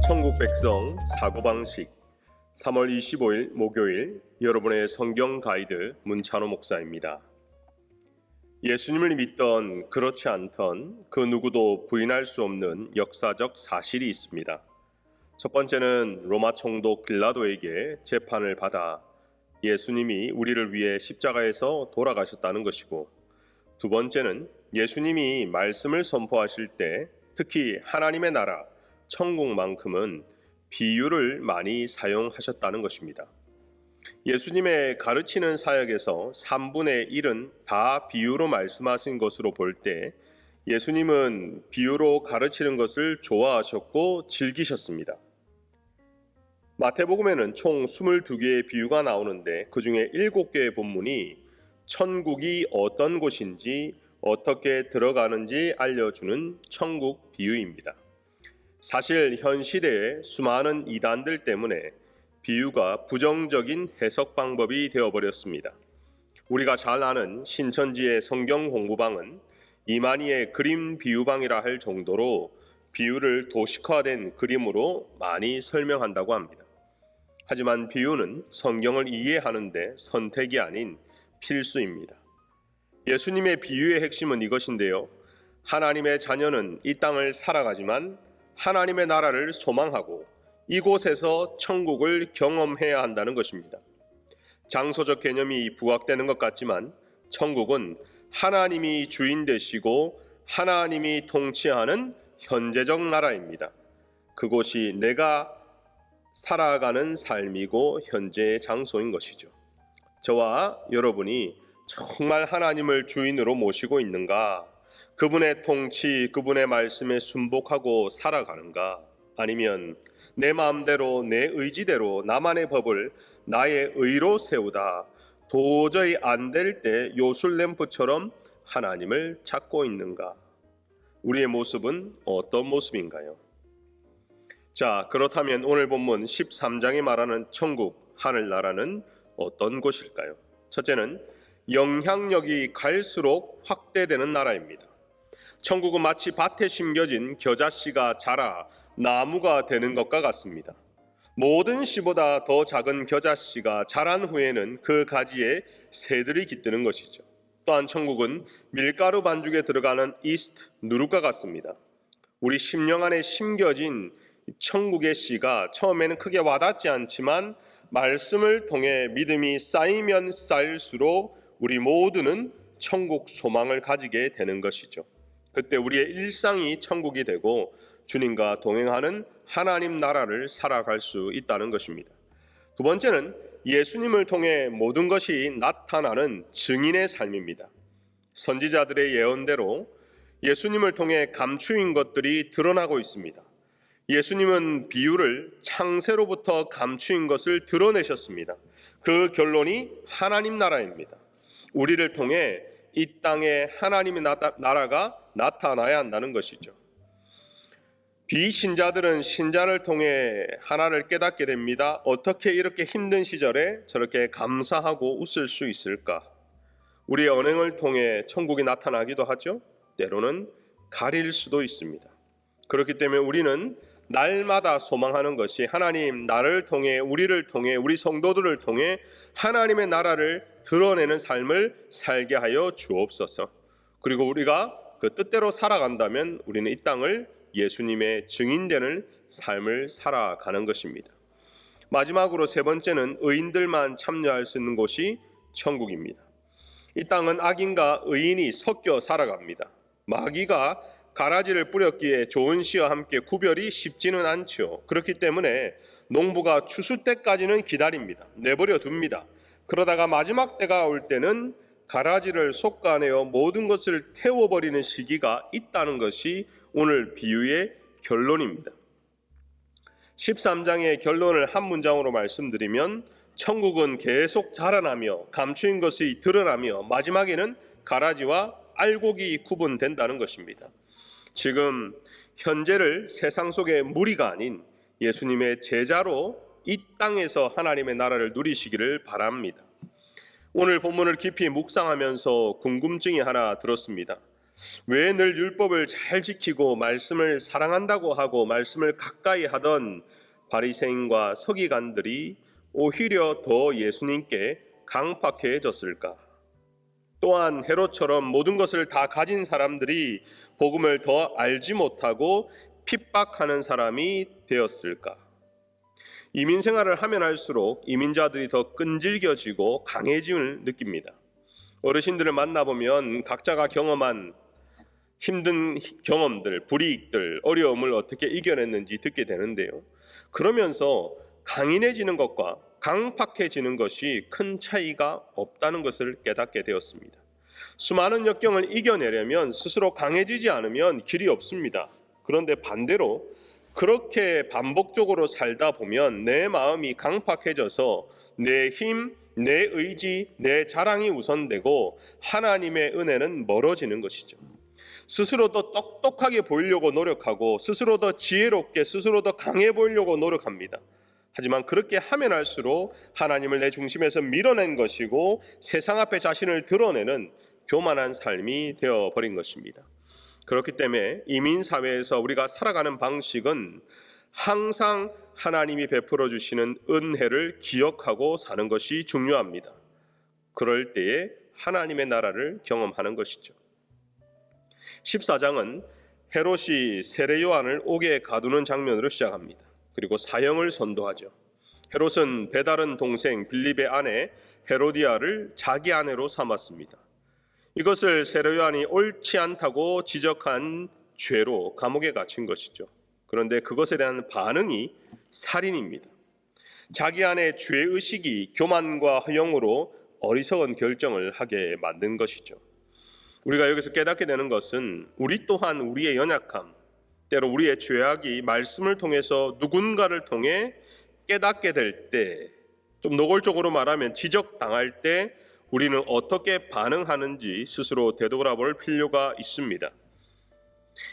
천국 백성 사고방식 3월 25일 목요일 여러분의 성경 가이드 문찬호 목사입니다. 예수님을 믿던 그렇지 않던 그 누구도 부인할 수 없는 역사적 사실이 있습니다. 첫 번째는 로마 총독 빌라도에게 재판을 받아 예수님이 우리를 위해 십자가에서 돌아가셨다는 것이고, 두 번째는 예수님이 말씀을 선포하실 때 특히 하나님의 나라 천국만큼은 비유를 많이 사용하셨다는 것입니다. 예수님의 가르치는 사역에서 3분의 1은 다 비유로 말씀하신 것으로 볼 때 예수님은 비유로 가르치는 것을 좋아하셨고 즐기셨습니다. 마태복음에는 총 22개의 비유가 나오는데 그 중에 7개의 본문이 천국이 어떤 곳인지 어떻게 들어가는지 알려주는 천국 비유입니다. 사실 현 시대의 수많은 이단들 때문에 비유가 부정적인 해석 방법이 되어버렸습니다. 우리가 잘 아는 신천지의 성경 공부방은 이만희의 그림 비유방이라 할 정도로 비유를 도식화된 그림으로 많이 설명한다고 합니다. 하지만 비유는 성경을 이해하는데 선택이 아닌 필수입니다. 예수님의 비유의 핵심은 이것인데요. 하나님의 자녀는 이 땅을 살아가지만 하나님의 나라를 소망하고 이곳에서 천국을 경험해야 한다는 것입니다. 장소적 개념이 부각되는 것 같지만 천국은 하나님이 주인 되시고 하나님이 통치하는 현재적 나라입니다. 그곳이 내가 살아가는 삶이고 현재의 장소인 것이죠. 저와 여러분이 정말 하나님을 주인으로 모시고 있는가? 그분의 통치, 그분의 말씀에 순복하고 살아가는가? 아니면 내 마음대로, 내 의지대로 나만의 법을 나의 의로 세우다 도저히 안 될 때 요술램프처럼 하나님을 찾고 있는가? 우리의 모습은 어떤 모습인가요? 자, 그렇다면 오늘 본문 13장에 말하는 천국, 하늘나라는 어떤 곳일까요? 첫째는 영향력이 갈수록 확대되는 나라입니다. 천국은 마치 밭에 심겨진 겨자씨가 자라 나무가 되는 것과 같습니다. 모든 씨보다 더 작은 겨자씨가 자란 후에는 그 가지에 새들이 깃드는 것이죠. 또한 천국은 밀가루 반죽에 들어가는 이스트, 누룩과 같습니다. 우리 심령 안에 심겨진 천국의 씨가 처음에는 크게 와닿지 않지만 말씀을 통해 믿음이 쌓이면 쌓일수록 우리 모두는 천국 소망을 가지게 되는 것이죠. 그때 우리의 일상이 천국이 되고 주님과 동행하는 하나님 나라를 살아갈 수 있다는 것입니다. 두 번째는 예수님을 통해 모든 것이 나타나는 증인의 삶입니다. 선지자들의 예언대로 예수님을 통해 감추인 것들이 드러나고 있습니다. 예수님은 비유를 창세로부터 감추인 것을 드러내셨습니다. 그 결론이 하나님 나라입니다. 우리를 통해 이 땅에 하나님의 나라가 나타나야 한다는 것이죠. 비신자들은 신자를 통해 하나를 깨닫게 됩니다. 어떻게 이렇게 힘든 시절에 저렇게 감사하고 웃을 수 있을까? 우리의 언행을 통해 천국이 나타나기도 하죠. 때로는 가릴 수도 있습니다. 그렇기 때문에 우리는 날마다 소망하는 것이 하나님 나를 통해 우리를 통해 우리 성도들을 통해 하나님의 나라를 드러내는 삶을 살게 하여 주옵소서. 그리고 우리가 그 뜻대로 살아간다면 우리는 이 땅을 예수님의 증인되는 삶을 살아가는 것입니다. 마지막으로 세 번째는 의인들만 참여할 수 있는 곳이 천국입니다. 이 땅은 악인과 의인이 섞여 살아갑니다. 마귀가 가라지를 뿌렸기에 좋은 씨와 함께 구별이 쉽지는 않죠. 그렇기 때문에 농부가 추수 때까지는 기다립니다. 내버려 둡니다. 그러다가 마지막 때가 올 때는 가라지를 솎아내어 모든 것을 태워버리는 시기가 있다는 것이 오늘 비유의 결론입니다. 13장의 결론을 한 문장으로 말씀드리면 천국은 계속 자라나며 감추인 것이 드러나며 마지막에는 가라지와 알곡이 구분된다는 것입니다. 지금 현재를 세상 속의 무리가 아닌 예수님의 제자로 이 땅에서 하나님의 나라를 누리시기를 바랍니다. 오늘 본문을 깊이 묵상하면서 궁금증이 하나 들었습니다. 왜 늘 율법을 잘 지키고 말씀을 사랑한다고 하고 말씀을 가까이 하던 바리새인과 서기관들이 오히려 더 예수님께 강팍해졌을까? 또한 헤롯처럼 모든 것을 다 가진 사람들이 복음을 더 알지 못하고 핍박하는 사람이 되었을까? 이민 생활을 하면 할수록 이민자들이 더 끈질겨지고 강해짐을 느낍니다. 어르신들을 만나보면 각자가 경험한 힘든 경험들, 불이익들, 어려움을 어떻게 이겨냈는지 듣게 되는데요. 그러면서 강인해지는 것과 강팍해지는 것이 큰 차이가 없다는 것을 깨닫게 되었습니다. 수많은 역경을 이겨내려면 스스로 강해지지 않으면 길이 없습니다. 그런데 반대로 그렇게 반복적으로 살다 보면 내 마음이 강팍해져서 내 힘, 내 의지, 내 자랑이 우선되고 하나님의 은혜는 멀어지는 것이죠. 스스로 더 똑똑하게 보이려고 노력하고 스스로 더 지혜롭게, 스스로 더 강해 보이려고 노력합니다. 하지만 그렇게 하면 할수록 하나님을 내 중심에서 밀어낸 것이고 세상 앞에 자신을 드러내는 교만한 삶이 되어버린 것입니다. 그렇기 때문에 이민사회에서 우리가 살아가는 방식은 항상 하나님이 베풀어 주시는 은혜를 기억하고 사는 것이 중요합니다. 그럴 때에 하나님의 나라를 경험하는 것이죠. 14장은 헤롯이 세례 요한을 옥에 가두는 장면으로 시작합니다. 그리고 사형을 선도하죠. 헤롯은 배다른 동생 빌립의 아내 헤로디아를 자기 아내로 삼았습니다. 이것을 세례 요한이 옳지 않다고 지적한 죄로 감옥에 갇힌 것이죠. 그런데 그것에 대한 반응이 살인입니다. 자기 안의 죄의식이 교만과 허영으로 어리석은 결정을 하게 만든 것이죠. 우리가 여기서 깨닫게 되는 것은 우리 또한 우리의 연약함, 때로 우리의 죄악이 말씀을 통해서 누군가를 통해 깨닫게 될 때, 좀 노골적으로 말하면 지적당할 때 우리는 어떻게 반응하는지 스스로 되돌아볼 필요가 있습니다.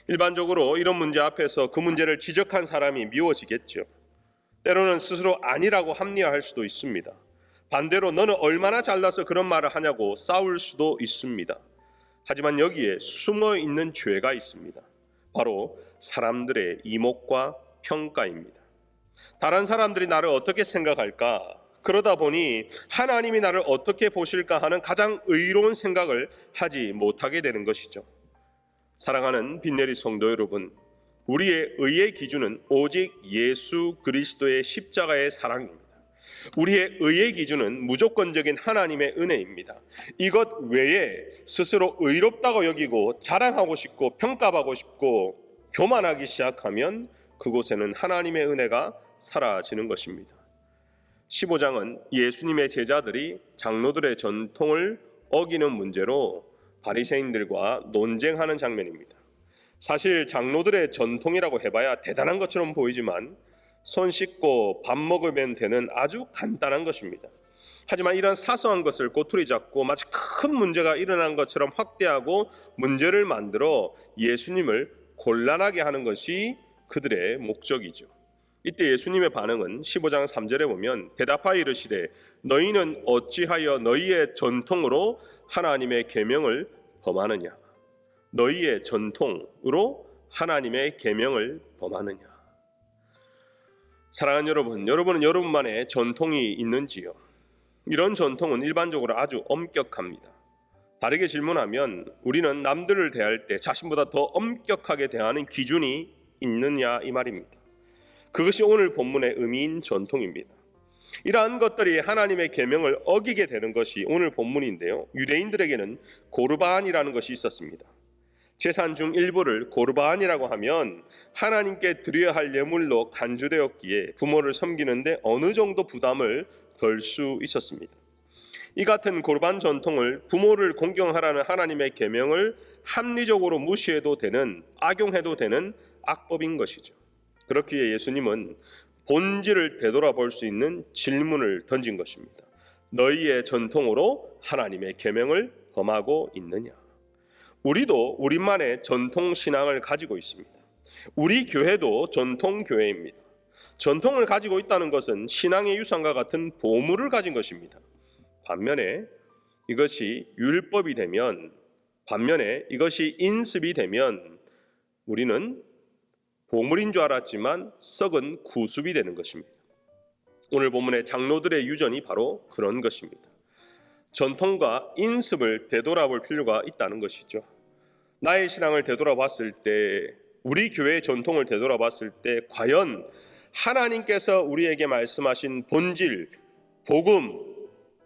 일반적으로 이런 문제 앞에서 그 문제를 지적한 사람이 미워지겠죠. 때로는 스스로 아니라고 합리화할 수도 있습니다. 반대로 너는 얼마나 잘나서 그런 말을 하냐고 싸울 수도 있습니다. 하지만 여기에 숨어 있는 죄가 있습니다. 바로 사람들의 이목과 평가입니다. 다른 사람들이 나를 어떻게 생각할까? 그러다 보니 하나님이 나를 어떻게 보실까 하는 가장 의로운 생각을 하지 못하게 되는 것이죠. 사랑하는 빈내리 성도 여러분, 우리의 의의 기준은 오직 예수 그리스도의 십자가의 사랑입니다. 우리의 의의 기준은 무조건적인 하나님의 은혜입니다. 이것 외에 스스로 의롭다고 여기고 자랑하고 싶고 평가받고 싶고 교만하기 시작하면 그곳에는 하나님의 은혜가 사라지는 것입니다. 15장은 예수님의 제자들이 장로들의 전통을 어기는 문제로 바리새인들과 논쟁하는 장면입니다. 사실 장로들의 전통이라고 해봐야 대단한 것처럼 보이지만 손 씻고 밥 먹으면 되는 아주 간단한 것입니다. 하지만 이런 사소한 것을 꼬투리 잡고 마치 큰 문제가 일어난 것처럼 확대하고 문제를 만들어 예수님을 곤란하게 하는 것이 그들의 목적이죠. 이때 예수님의 반응은 15장 3절에 보면 대답하여 이르시되 너희는 어찌하여 너희의 전통으로 하나님의 계명을 범하느냐. 너희의 전통으로 하나님의 계명을 범하느냐. 사랑하는 여러분, 여러분은 여러분만의 전통이 있는지요? 이런 전통은 일반적으로 아주 엄격합니다. 다르게 질문하면 우리는 남들을 대할 때 자신보다 더 엄격하게 대하는 기준이 있느냐 이 말입니다. 그것이 오늘 본문의 의미인 전통입니다. 이러한 것들이 하나님의 계명을 어기게 되는 것이 오늘 본문인데요. 유대인들에게는 고르반이라는 것이 있었습니다. 제산 중 일부를 고르반이라고 하면 하나님께 드려야 할 예물로 간주되었기에 부모를 섬기는데 어느 정도 부담을 덜 수 있었습니다. 이 같은 고르반 전통을 부모를 공경하라는 하나님의 계명을 합리적으로 무시해도 되는, 악용해도 되는 악법인 것이죠. 그렇기에 예수님은 본질을 되돌아볼 수 있는 질문을 던진 것입니다. 너희의 전통으로 하나님의 계명을 범하고 있느냐? 우리도 우리만의 전통 신앙을 가지고 있습니다. 우리 교회도 전통 교회입니다. 전통을 가지고 있다는 것은 신앙의 유산과 같은 보물을 가진 것입니다. 반면에 이것이 율법이 되면 반면에 이것이 인습이 되면 우리는 보물인 줄 알았지만 썩은 구습이 되는 것입니다. 오늘 본문의 장로들의 유전이 바로 그런 것입니다. 전통과 인습을 되돌아볼 필요가 있다는 것이죠. 나의 신앙을 되돌아봤을 때, 우리 교회의 전통을 되돌아봤을 때 과연 하나님께서 우리에게 말씀하신 본질, 복음,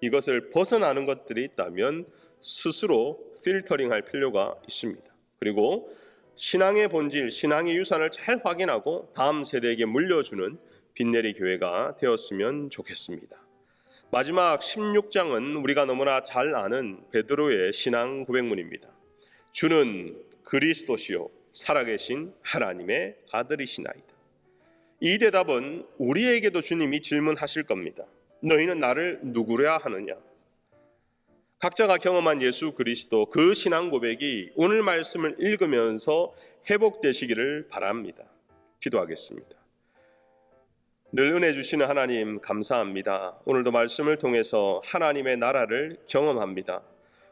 이것을 벗어나는 것들이 있다면 스스로 필터링할 필요가 있습니다. 그리고 신앙의 본질, 신앙의 유산을 잘 확인하고 다음 세대에게 물려주는 빈내리 교회가 되었으면 좋겠습니다. 마지막 16장은 우리가 너무나 잘 아는 베드로의 신앙 고백문입니다. 주는 그리스도시요 살아계신 하나님의 아들이시나이다. 이 대답은 우리에게도 주님이 질문하실 겁니다. 너희는 나를 누구랴 하느냐? 각자가 경험한 예수 그리스도, 그 신앙 고백이 오늘 말씀을 읽으면서 회복되시기를 바랍니다. 기도하겠습니다. 늘 은혜 주시는 하나님 감사합니다. 오늘도 말씀을 통해서 하나님의 나라를 경험합니다.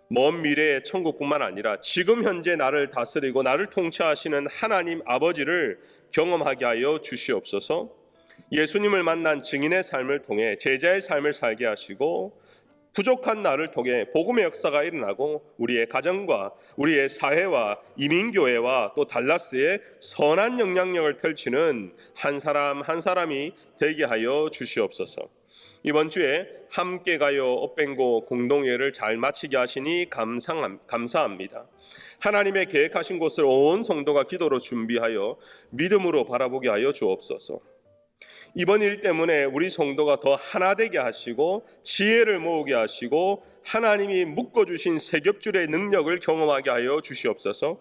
먼 미래의 천국뿐만 아니라 지금 현재 나를 다스리고 나를 통치하시는 하나님 아버지를 경험하게 하여 주시옵소서. 예수님을 만난 증인의 삶을 통해 제자의 삶을 살게 하시고 부족한 나를 통해 복음의 역사가 일어나고 우리의 가정과 우리의 사회와 이민교회와 또 달라스의 선한 영향력을 펼치는 한 사람 한 사람이 되게 하여 주시옵소서. 이번 주에 함께 가요 엇뱅고 공동회를 잘 마치게 하시니 감사합니다. 하나님의 계획하신 곳을 온 성도가 기도로 준비하여 믿음으로 바라보게 하여 주옵소서. 이번 일 때문에 우리 성도가 더 하나 되게 하시고 지혜를 모으게 하시고 하나님이 묶어주신 세겹줄의 능력을 경험하게 하여 주시옵소서.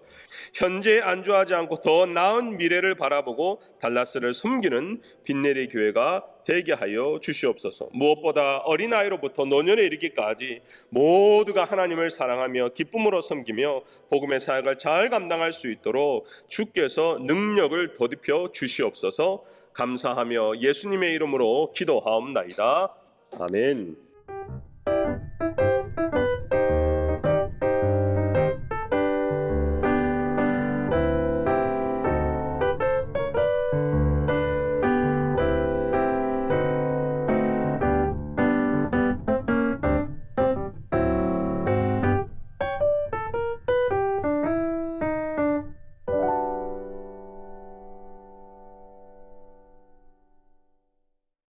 현재에 안주하지 않고 더 나은 미래를 바라보고 달라스를 섬기는 빈내리 교회가 되게 하여 주시옵소서. 무엇보다 어린아이로부터 노년에 이르기까지 모두가 하나님을 사랑하며 기쁨으로 섬기며 복음의 사역을 잘 감당할 수 있도록 주께서 능력을 더딥혀 주시옵소서. 감사하며 예수님의 이름으로 기도하옵나이다. 아멘.